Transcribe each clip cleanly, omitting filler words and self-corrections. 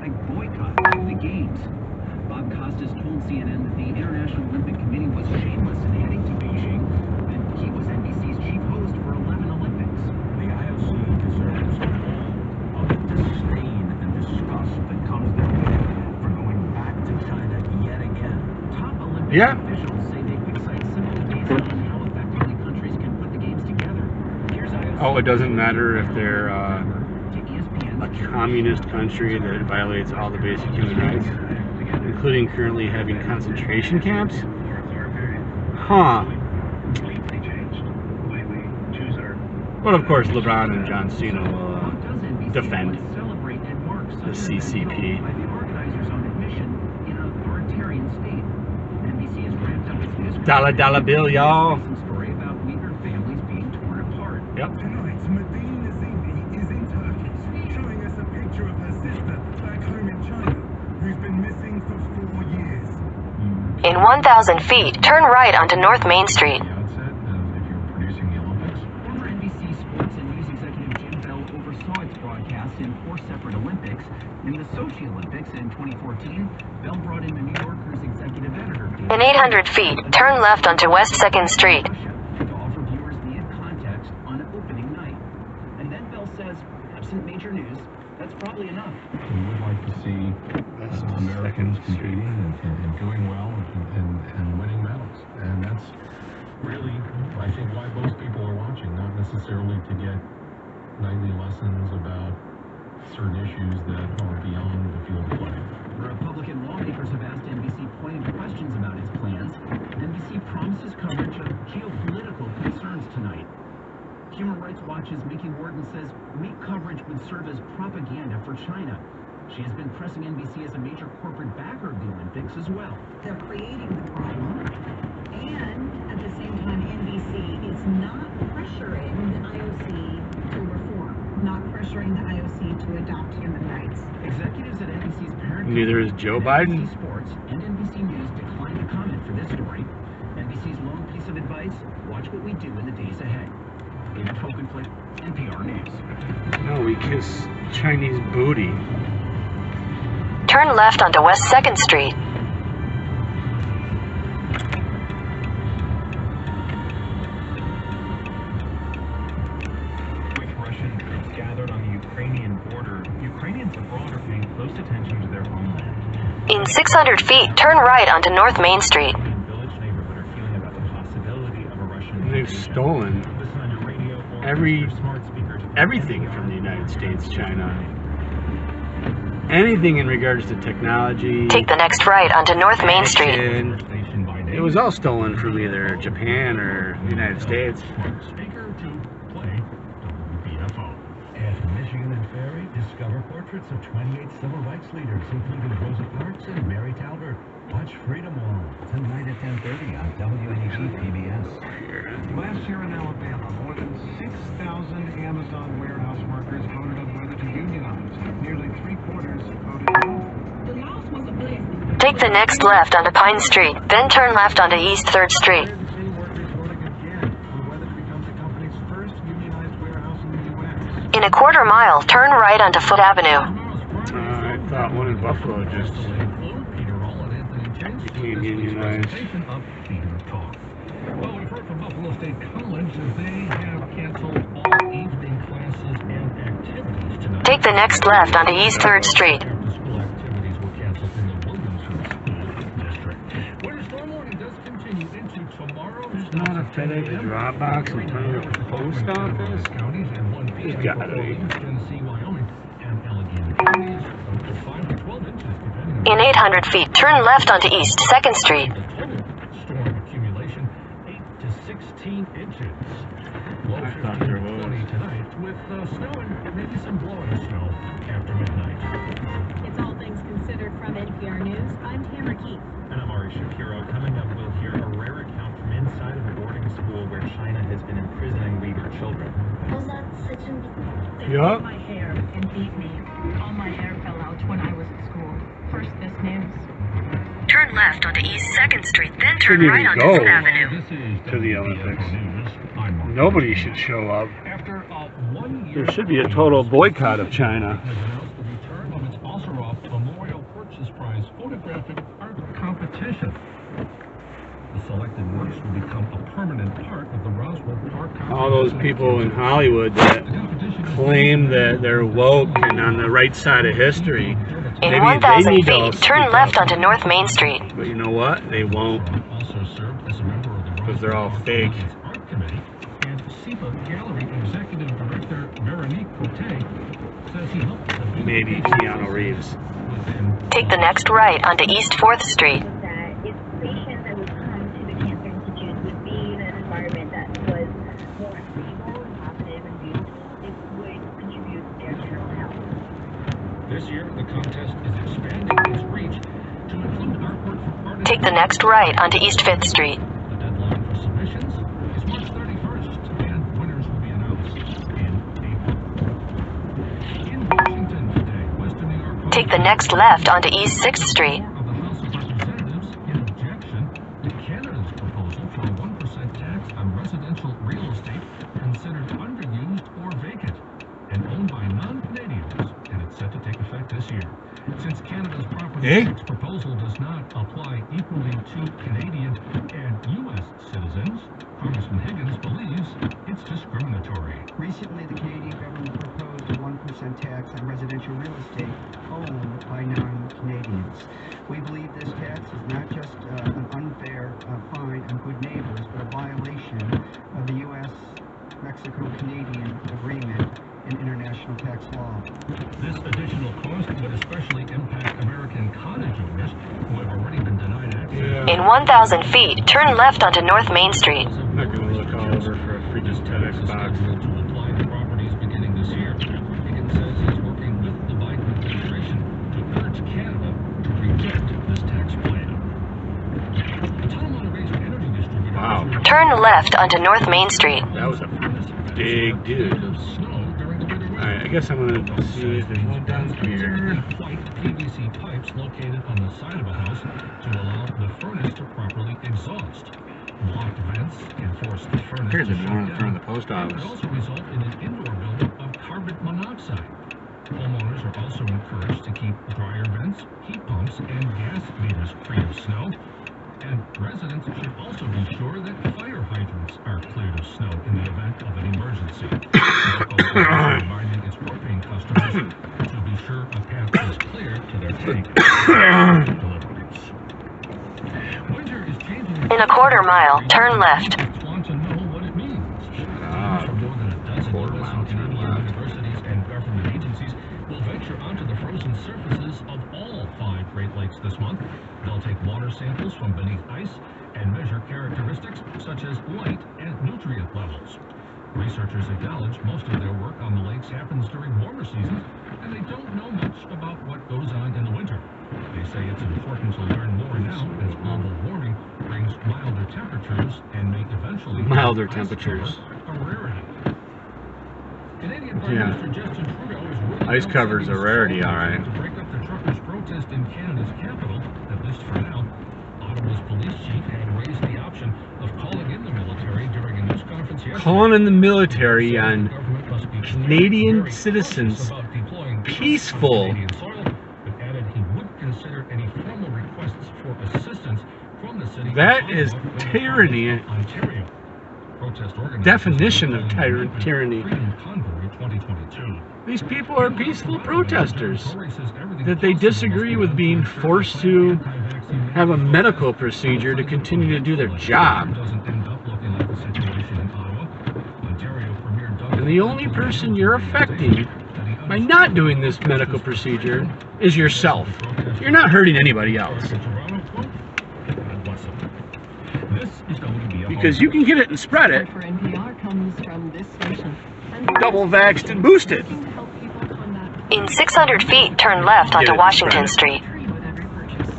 outright boycott of the Games. Bob Costas told CNN that the International Olympic Committee was shameless in heading to Beijing, and he was NBC's chief host for 11 Olympics. The IOC deserves all of the disdain and disgust that comes their way for going back to China yet again. Top Olympic officials say they could cite similar cases on how effectively countries can put the Games together. Here's IOC. Oh, it doesn't matter if they're a communist country that violates all the basic human rights, including currently having concentration camps? Huh. But of course, LeBron and John Cena will defend the CCP. Dollar bill, y'all. Yep. In 1,000 feet, turn right onto North Main Street. Former NBC Sports and News executive Jim Bell oversaw its broadcast in 4 separate Olympics. In the Sochi Olympics in 2014, Bell brought in the New Yorker's executive editor. In 800 feet, turn left onto West 2nd Street. To offer viewers needed context on opening night. And then Bell says, absent major news, that's probably enough. We would like to see Americans competing and doing well and winning medals. And that's really, I think, why most people are watching, not necessarily to get nightly lessons about certain issues that are beyond the field of play. Republican lawmakers have asked NBC pointed questions about its plans. NBC promises coverage of geopolitical concerns tonight. Human Rights Watch's Mickey Warden says meat coverage would serve as propaganda for China. She has been pressing NBC as a major corporate backer of the Olympics as well. They're creating the problem, and at the same time, NBC is not pressuring the IOC to reform, not pressuring the IOC to adopt human rights. Executives at NBC's parent Neither is Joe Biden. NBC Sports and NBC News declined to comment for this story. NBC's lone piece of advice: watch what we do in the days ahead. David Folkenflik, NPR News. No, we kiss Chinese booty. Turn left onto West 2nd Street. With Russian troops gathered on the Ukrainian border, Ukrainians abroad are paying close attention to their homeland. In 600 feet, turn right onto North Main Street. Village neighborhood are feeling about the possibility of a Russian They've stolen Listen on your radio or everything from the United States, China. Anything in regards to technology. Take the next right onto North Main Street. It was all stolen from either Japan or the United States. Speaker to play WBFO. At Michigan and Ferry, discover portraits of 28 civil rights leaders, including Rosa Parks and Mary Talbert. Watch Freedom Wall tonight at 10:30 on WNEG PBS. Last year in Alabama, more than 6,000 Amazon warehouse workers voted on whether to unionize. Nearly 3/4 voted no. The loss was a blessing. Take the next left onto Pine Street, then turn left onto East 3rd Street. City workers voting again on whether it becomes the company's first unionized warehouse in the U.S. In a quarter mile, turn right onto Foote Avenue. I thought one in Buffalo just became unionized. Well, we've heard from Buffalo State College that they have canceled all evening classes and activities tonight. Take the next left onto East 3rd Street. After-school activities were canceled in the Williamson School District. Winter storm warning does continue into tomorrow. There's not a FedEx Dropbox in front of the post office? Counties and 1 p.m. There's gotta be. Tennessee, Wyoming, and Allegheny counties up to 5 to 12 inches, depending on In 800 feet, turn left onto East 2nd Street. the total storm accumulation, 8 to 16 inches. Low I 15 thought there to was. 20 tonight, with snow and maybe some blowing of snow after midnight. It's All Things Considered from NPR News. I'm Tamara Keith. And I'm Ari Shapiro. Coming up, we'll hear a rare account from inside of a boarding school where China has been imprisoning Uyghur children. They Yeah. pulled my hair and beat me. All my hair fell out when I was at school. First this news. Turn left onto East 2nd Street, then turn Shouldn't right even onto go 5th Avenue. This is to the WBFO Olympics. News. I'm Mark. Nobody should show up. After 1 year, There should be a total boycott of China. has announced the return of its Osirov Price Prize Photographic Art Competition. The selected works will become a permanent part of the Roswell Park. All those people in Hollywood that claim that they're woke and on the right side of history, In maybe 1,000 they need to all feet, turn speak left up. onto North Main Street. But you know what? They won't, Also served as a member of the because they're all Roswell fake. Park Art Committee, and SEPA Gallery Executive Director Veronique Cote says he hopes that Maybe Keanu Reeves. Take the next right onto East 4th Street. That if patients that would come to the Cancer Institute would be in an environment that was more stable and positive and beautiful, it would contribute to their general health. This year, the contest is expanding its reach to include artwork from artists. Take the next right onto East 5th Street. The deadline for submissions is March 31st, and winners will be announced in April. In Washington today, Western New York. Take the next left onto East 6th Street. Of the House of Representatives in objection to Canada's proposal for a 1% tax on residential real estate considered underused or vacant and owned by non-Canadians, and it's set to take effect this year. Since Canada's property tax proposal does not apply equally to Canadian and U.S. citizens, Congressman Higgins believes it's discriminatory. Recently, the Canadian government proposed a 1% tax on residential real estate owned by non-Canadians. We believe this tax is not just an unfair fine on good neighbors, but a violation of the U.S.-Mexico-Canadian agreement and international tax law. This additional cost would especially impact American cottage owners who have already been denied access. In 1,000 feet, turn left onto North Main Street. I'm not going to look all over for a freaking TEDx box. To apply to properties beginning this year. Higgins says he's working with the Biden administration to urge Canada to reject this tax plan. The Tunnel Motivation Energy Distributor. Wow. Turn left onto North Main Street. That was a big dude. Alright, I guess I'm going to see if there's one down here. White PVC pipes located on the side of a house to allow the furnace to properly exhaust. Blocked vents can force the furnace Here's to a shut one in front down. of the post It office. could also result in an indoor buildup of carbon monoxide. Homeowners are also encouraged to keep dryer vents, heat pumps, and gas meters free of snow. And residents should also be sure that fire hydrants are cleared of snow in the event of an emergency. Local is also reminding its propane customers to be sure a path is clear to their tank deliveries. Winter is changing. In a quarter mile, turn left. Want to know what it means. From more than a dozen Quarter U.S. mile, and turn Canadian left. universities and government agencies will venture onto the frozen surfaces of all 5 Great Lakes this month. They'll take water samples from beneath ice and measure characteristics such as light and nutrient levels. Researchers acknowledge most of their work on the lakes happens during warmer seasons, and they don't know much about what goes on in the winter. They say it's important to learn more now as global warming brings milder temperatures and may eventually Milder make ice temperatures. cover a rarity. Canadian Prime Yeah. Minister Justin Trudeau is ruling Ice out cover's sending a rarity, soldiers alright. to break up the truckers' protest in Canada's capital, at least for now. Ottawa's police chief had raised the option of calling in the military during a news conference yesterday. Calling in the military Said on the government must be Canadian very citizens. cautious about deploying troops on Peaceful. Canadian soil, but added he would consider any formal requests for assistance from the city. That of is Ottawa, tyranny. Ontario. Protest organizers Definition of are tyranny. Freedom Convoy 2022. These people are peaceful protesters. That they disagree with being forced to have a medical procedure to continue to do their job. And the only person you're affecting by not doing this medical procedure is yourself. You're not hurting anybody else. Because you can get it and spread it, For NPR comes from this station. double vaxxed and boosted. Working to help people combat In 600 feet, turn left onto Washington Street. free with every purchase.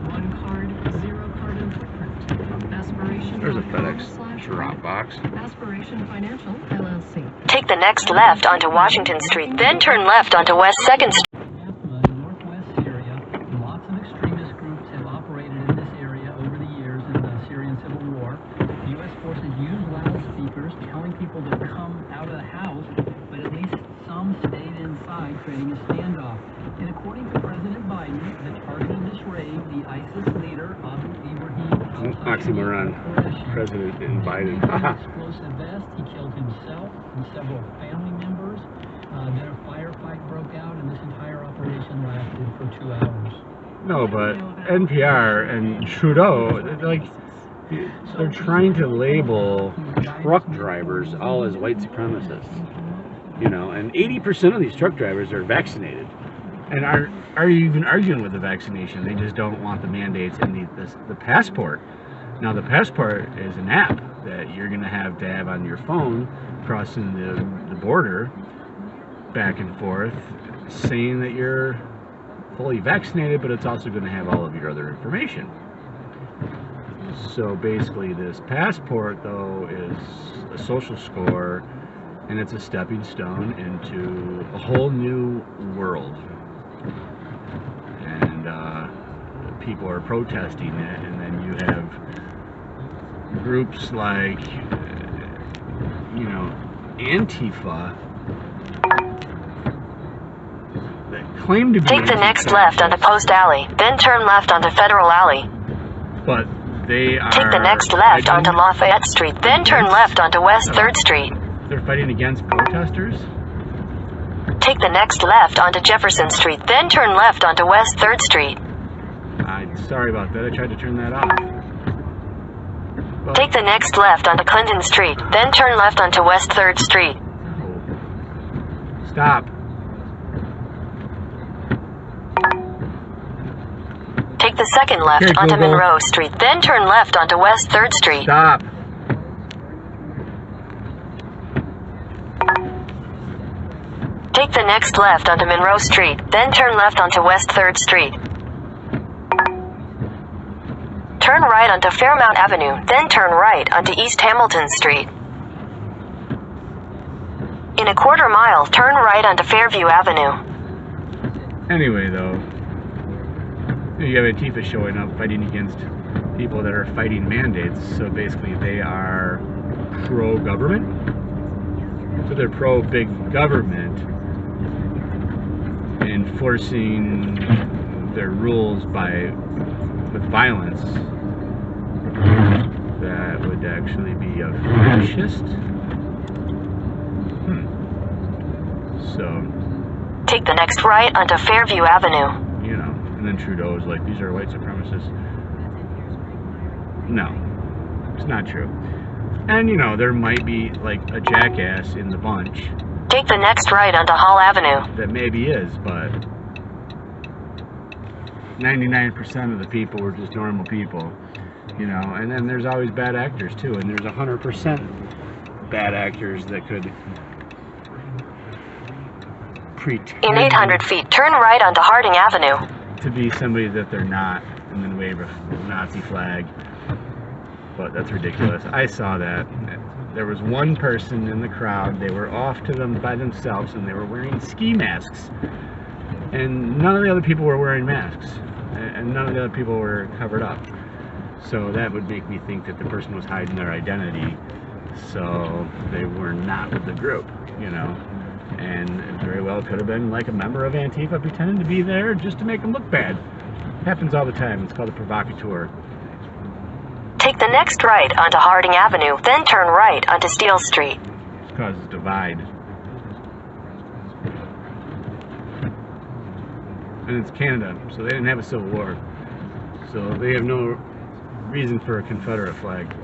One card, zero carbon footprint. Aspiration. There's a FedEx drop box. Aspiration Financial LLC. Take the next left onto Washington Street, then turn left onto West 2nd Street. The northwest Syria, lots of extremist groups have operated in this area over the years in the Syrian civil war. The U.S. forces use loudspeakers telling people to come out of the house, but at least some stayed inside, creating a standoff. And according to President Biden, the target this raid, the ISIS leader, Abu Ibrahim Oxymoron. President and Biden. Explosive vest. He killed himself and several family members. Then a firefight broke out, and this entire operation lasted for 2 hours. No, but NPR and Trudeau, they're trying to label truck drivers all as white supremacists. You know, and 80% of these truck drivers are vaccinated and are even arguing with the vaccination. They just don't want the mandates and the passport. Now, the passport is an app that you're going to have on your phone crossing the border back and forth, saying that you're fully vaccinated, but it's also going to have all of your other information. So basically, this passport, though, is a social score, and it's a stepping stone into a whole new world. And people are protesting it, and then you have groups like, Antifa, that claim to be Take the next left onto Post Alley, then turn left onto Federal Alley. But they are... Take the next left onto Lafayette Street, then turn left onto West 3rd Street. They're fighting against protesters? Take the next left onto Jefferson Street, then turn left onto West 3rd Street. I'm sorry about that. I tried to turn that off. But Take the next left onto Clinton Street, then turn left onto West 3rd Street. Stop. Take the second left Here, onto Google. Monroe Street, then turn left onto West 3rd Street. Stop. Take the next left onto Monroe Street, then turn left onto West 3rd Street. Turn right onto Fairmount Avenue, then turn right onto East Hamilton Street. In a quarter mile, turn right onto Fairview Avenue. Anyway, though, you have Antifa showing up fighting against people that are fighting mandates. So basically, they are pro-government. So they're pro-big government, enforcing their rules with violence. That would actually be a fascist. So take the next right onto Fairview Avenue. And then Trudeau's like, these are white supremacists. No, it's not true. And there might be like a jackass in the bunch. Take the next right onto Hall Avenue. That maybe is, but 99% of the people were just normal people, and then there's always bad actors too, and there's 100% bad actors that could pretend in 800 feet, turn right onto Harding Avenue. To be somebody that they're not, and then wave a Nazi flag. But that's ridiculous. I saw that. There was one person in the crowd, they were off to them by themselves, and they were wearing ski masks. And none of the other people were wearing masks. And none of the other people were covered up. So that would make me think that the person was hiding their identity, so they were not with the group, And it very well could have been like a member of Antifa pretending to be there just to make them look bad. Happens all the time. It's called a provocateur. Take the next right onto Harding Avenue, then turn right onto Steele Street. It causes divide. And it's Canada, so they didn't have a civil war. So they have no reason for a Confederate flag.